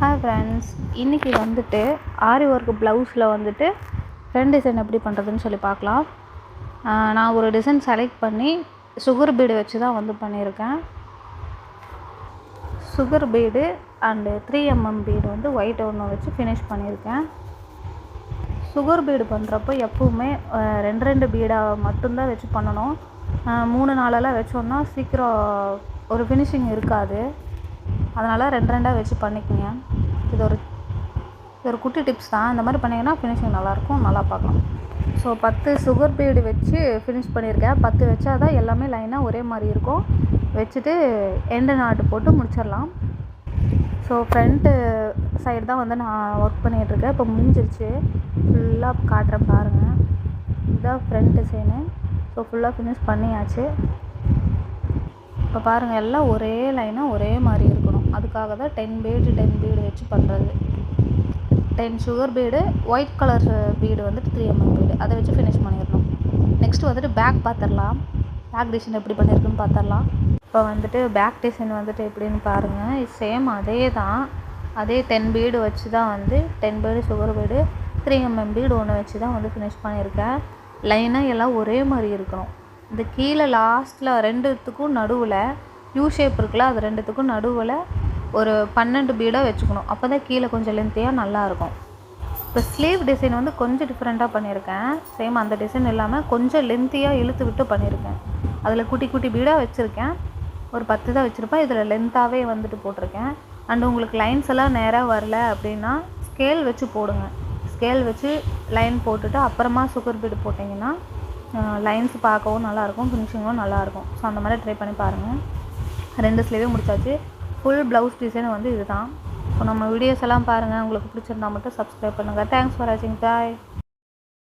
Hi friends, இன்றைக்கி வந்துட்டு ஆரி work ப்ளவுஸில் வந்துட்டு ஃப்ரண்ட் டிசைன் எப்படி பண்ணுறதுன்னு சொல்லி பார்க்கலாம். நான் ஒரு டிசைன் செலக்ட் பண்ணி சுகர் பீடு வச்சு தான் வந்து பண்ணியிருக்கேன். Sugar bead and 3mm bead வந்து ஒயிட் ஒன்று வச்சு ஃபினிஷ் பண்ணியிருக்கேன். சுகர் பீடு பண்ணுறப்போ எப்போவுமே ரெண்டு பீடாக மட்டும்தான் வச்சு பண்ணணும். 3-4 வச்சோன்னா சீக்கிரம் ஒரு ஃபினிஷிங் இருக்காது. அதனால் ரெண்டாக வச்சு பண்ணிக்கோங்க. இது ஒரு குட்டி டிப்ஸ் தான். இந்த மாதிரி பண்ணிங்கன்னா ஃபினிஷிங் நல்லாயிருக்கும், நல்லா பார்க்கலாம். ஸோ 10 சுகர் பீடு வச்சு ஃபினிஷ் பண்ணியிருக்கேன். 10 வச்சா தான் எல்லாமே லைனாக ஒரே மாதிரி இருக்கும். வச்சுட்டு எண்டு நாட்டு போட்டு முடிச்சிடலாம். ஸோ ஃப்ரண்ட்டு சைடு தான் வந்து நான் ஒர்க் பண்ணிகிட்ருக்கேன். இப்போ முடிஞ்சிருச்சு. ஃபுல்லாக காட்டுறேன் பாருங்கள். இதுதான் ஃப்ரண்ட் டிசைனு. ஸோ ஃபுல்லாக ஃபினிஷ் பண்ணியாச்சு. இப்போ பாருங்கள், எல்லாம் ஒரே லைனாக ஒரே மாதிரி இருக்கணும். அதுக்காக தான் 10 பீடு வச்சு பண்ணுறது. 10 sugar bead, white colour bead வந்துட்டு 3mm பீடு, அதை வச்சு ஃபினிஷ் பண்ணிடணும். நெக்ஸ்ட்டு வந்துட்டு பேக் பார்த்துடலாம். பேக் டிசைன் எப்படி பண்ணியிருக்குன்னு பார்த்துடலாம். இப்போ வந்துட்டு பேக் டிசைன் வந்துட்டு எப்படின்னு பாருங்கள். சேம் அதே தான். அதே 10 பீடு வச்சு தான் வந்து 10 bead sugar bead, 3mm bead ஒன்று வச்சு தான் வந்து ஃபினிஷ் பண்ணியிருக்கேன். லைனாக எல்லாம் ஒரே மாதிரி இருக்கணும். இந்த கீழே லாஸ்ட்டில் 2த்துக்கும் நடுவில் யூ ஷேப் இருக்குல்ல, அது 2த்துக்கும் நடுவில் ஒரு 12 பீடாக வச்சுக்கணும். அப்போ தான் கீழே கொஞ்சம் லென்த்தியாக நல்லாயிருக்கும். இப்போ ஸ்லீவ் டிசைன் வந்து கொஞ்சம் டிஃப்ரெண்ட்டாக பண்ணியிருக்கேன். சேம் அந்த டிசைன் இல்லாமல் கொஞ்சம் லென்த்தியாக இழுத்து விட்டு பண்ணியிருக்கேன். அதில் குட்டி குட்டி பீடாக வச்சுருக்கேன். ஒரு 10 தான் வச்சுருப்பேன். இதில் லென்த்தாகவே வந்துட்டு போட்டிருக்கேன். அண்டு உங்களுக்கு லைன்ஸ் எல்லாம் நேராக வரல அப்படின்னா ஸ்கேல் வச்சு போடுங்க. ஸ்கேல் வச்சு லைன் போட்டுட்டு அப்புறமா சுகர் பீடு போட்டிங்கன்னா லைன்ஸ் பார்க்கவும் நல்லாயிருக்கும், ஃபினிஷிங்கும் நல்லாயிருக்கும். ஸோ அந்த மாதிரி ட்ரை பண்ணி பாருங்கள். 2 ஸ்லீவே முடிச்சாச்சு. ஃபுல் ப்ளவுஸ் டிசைன் வந்து இதுதான். ஸோ நம்ம வீடியோஸ் எல்லாம் பாருங்கள். உங்களுக்கு பிடிச்சிருந்தா மட்டும் சப்ஸ்கிரைப் பண்ணுங்கள். தேங்க்ஸ் ஃபார் வாட்சிங். பாய்.